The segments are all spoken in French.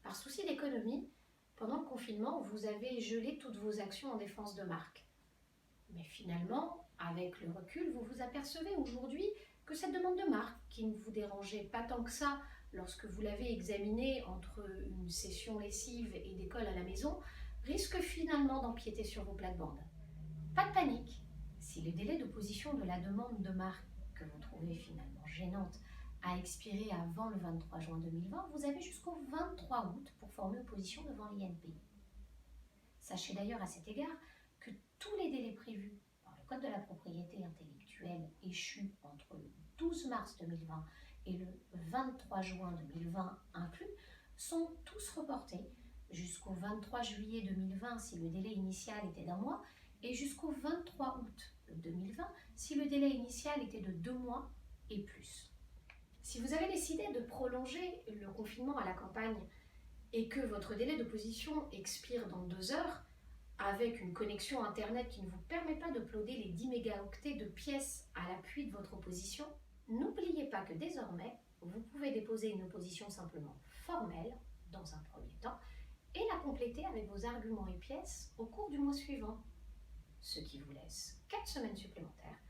Par souci d'économie, pendant le confinement, vous avez gelé toutes vos actions en défense de marque. Mais finalement, avec le recul, vous vous apercevez aujourd'hui que cette demande de marque, qui ne vous dérangeait pas tant que ça lorsque vous l'avez examinée entre une session lessive et d'école à la maison, risque finalement d'empiéter sur vos plates-bandes. Pas de panique. Si le délai d'opposition de la demande de marque que vous trouvez finalement gênante a expiré avant le 23 juin 2020, vous avez jusqu'au 23 août pour former opposition devant l'INPI. Sachez d'ailleurs à cet égard que tous les délais prévus par le Code de la propriété intellectuelle échus entre le 12 mars 2020 et le 23 juin 2020 inclus sont tous reportés jusqu'au 23 juillet 2020 si le délai initial était d'1 mois et jusqu'au 23 août 2020 si le délai initial était de 2 mois et plus. Si vous avez décidé de prolonger le confinement à la campagne et que votre délai d'opposition expire dans 2 heures, avec une connexion internet qui ne vous permet pas d'uploader les 10 mégaoctets de pièces à l'appui de votre opposition, n'oubliez pas que désormais, vous pouvez déposer une opposition simplement formelle dans un premier temps et la compléter avec vos arguments et pièces au cours du mois suivant, ce qui vous laisse 4 semaines supplémentaires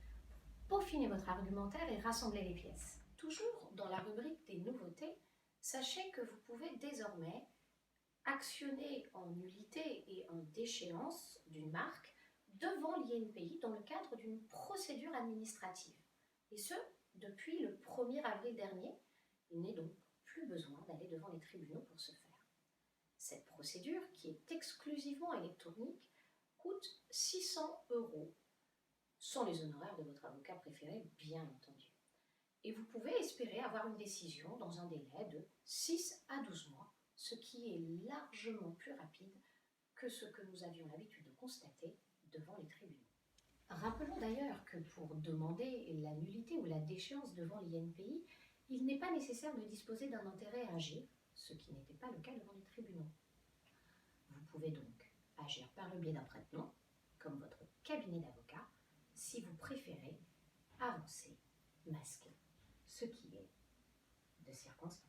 pour peaufiner votre argumentaire et rassembler les pièces. Toujours dans la rubrique des nouveautés, sachez que vous pouvez désormais actionner en nullité et en déchéance d'une marque devant l'INPI dans le cadre d'une procédure administrative. Et ce, depuis le 1er avril dernier. Il n'est donc plus besoin d'aller devant les tribunaux pour ce faire. Cette procédure, qui est exclusivement électronique, coûte 600 €, sans les honoraires de votre avocat préféré, bien entendu. Et vous pouvez espérer avoir une décision dans un délai de 6 à 12 mois, ce qui est largement plus rapide que ce que nous avions l'habitude de constater devant les tribunaux. Rappelons d'ailleurs que pour demander la nullité ou la déchéance devant l'INPI, il n'est pas nécessaire de disposer d'un intérêt à agir, ce qui n'était pas le cas devant les tribunaux. Vous pouvez donc agir par le biais d'un prête-nom, comme votre cabinet d'avocat, si vous préférez avancer masqué, ce qui est de circonstance.